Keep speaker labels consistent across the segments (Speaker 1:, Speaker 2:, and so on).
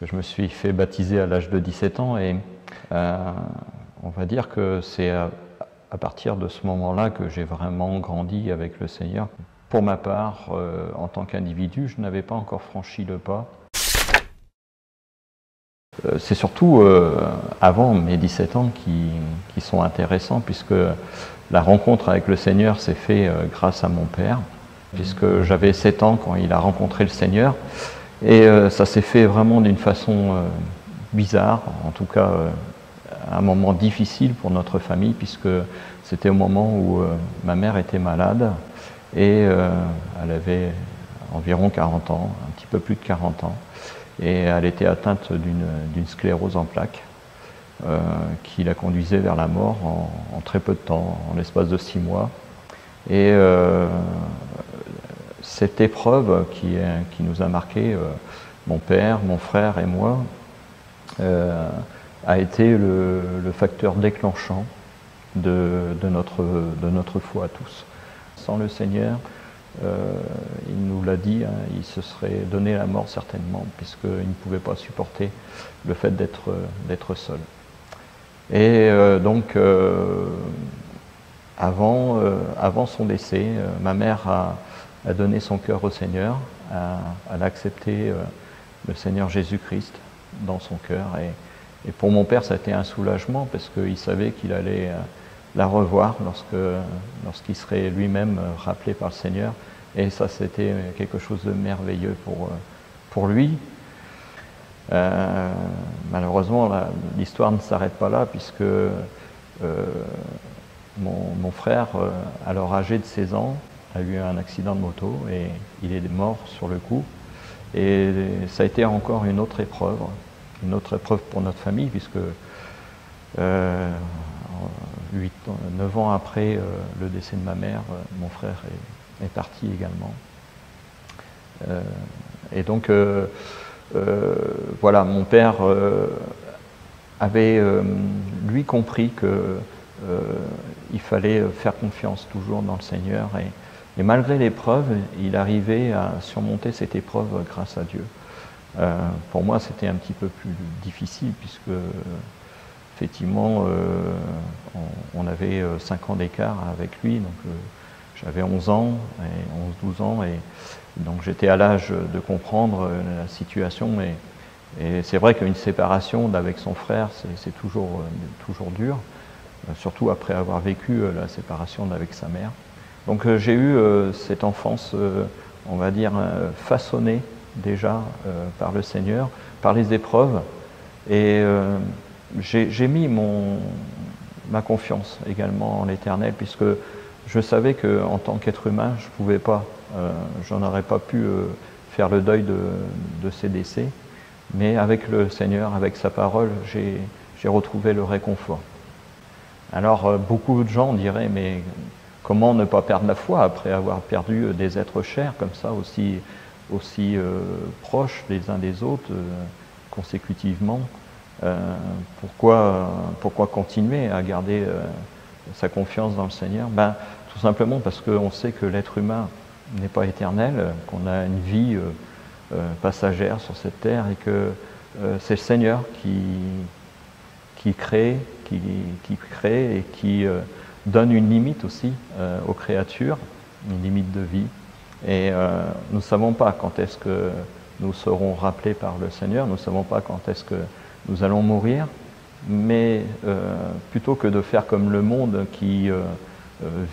Speaker 1: Je me suis fait baptiser à l'âge de 17 ans et on va dire que c'est à partir de ce moment-là que j'ai vraiment grandi avec le Seigneur. Pour ma part, en tant qu'individu, je n'avais pas encore franchi le pas. C'est surtout avant mes 17 ans qui sont intéressants, puisque la rencontre avec le Seigneur s'est faite grâce à mon père, puisque j'avais 7 ans quand il a rencontré le Seigneur. Et ça s'est fait vraiment d'une façon bizarre, en tout cas un moment difficile pour notre famille, puisque c'était au moment où ma mère était malade et elle avait environ 40 ans, un petit peu plus de 40 ans, et elle était atteinte d'une sclérose en plaques qui la conduisait vers la mort en très peu de temps, en l'espace de 6 mois. Et cette épreuve qui nous a marqué, mon père, mon frère et moi, a été le facteur déclenchant de notre foi à tous. Sans le Seigneur, il nous l'a dit, hein, il se serait donné la mort certainement, puisqu'il ne pouvait pas supporter le fait d'être seul. Et donc, avant son décès, ma mère a donné son cœur au Seigneur, elle a accepté le Seigneur Jésus-Christ dans son cœur. Et pour mon père, ça a été un soulagement, parce qu'il savait qu'il allait la revoir lorsqu'il serait lui-même rappelé par le Seigneur. Et ça, c'était quelque chose de merveilleux pour lui. Malheureusement, l'histoire ne s'arrête pas là, puisque mon frère, alors âgé de 16 ans, a eu un accident de moto et il est mort sur le coup. Et ça a été encore une autre épreuve pour notre famille, puisque 9 ans après le décès de ma mère, mon frère est parti également. Et donc, voilà, mon père avait, lui, compris qu'il fallait faire confiance toujours dans le Seigneur. Et malgré l'épreuve, il arrivait à surmonter cette épreuve grâce à Dieu. Pour moi, c'était un petit peu plus difficile, puisque effectivement, on avait 5 ans d'écart avec lui, donc j'avais 11 ans, et 11-12 ans, et donc j'étais à l'âge de comprendre la situation. Et c'est vrai qu'une séparation avec son frère, c'est toujours dur, surtout après avoir vécu la séparation avec sa mère. Donc j'ai eu cette enfance, on va dire, façonnée déjà par le Seigneur, par les épreuves, et j'ai mis ma confiance également en l'Éternel, puisque je savais qu'en tant qu'être humain, je pouvais pas, j'en aurais pas pu faire le deuil de ses décès, mais avec le Seigneur, avec sa parole, j'ai retrouvé le réconfort. Alors beaucoup de gens diraient, mais comment ne pas perdre la foi après avoir perdu des êtres chers comme ça, aussi proches les uns des autres, consécutivement? Pourquoi continuer à garder sa confiance dans le Seigneur? Tout simplement parce qu'on sait que l'être humain n'est pas éternel, qu'on a une vie passagère sur cette terre, et que c'est le Seigneur qui crée et qui donne une limite aussi aux créatures, une limite de vie. Et nous ne savons pas quand est-ce que nous serons rappelés par le Seigneur, nous ne savons pas quand est-ce que nous allons mourir, mais plutôt que de faire comme le monde qui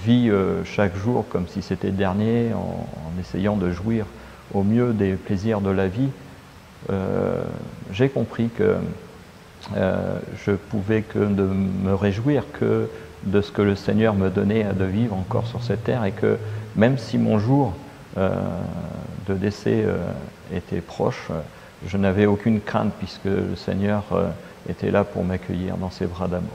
Speaker 1: vit chaque jour comme si c'était le dernier, en essayant de jouir au mieux des plaisirs de la vie, j'ai compris que je pouvais que de me réjouir que de ce que le Seigneur me donnait de vivre encore sur cette terre, et que même si mon jour de décès était proche, je n'avais aucune crainte, puisque le Seigneur était là pour m'accueillir dans ses bras d'amour.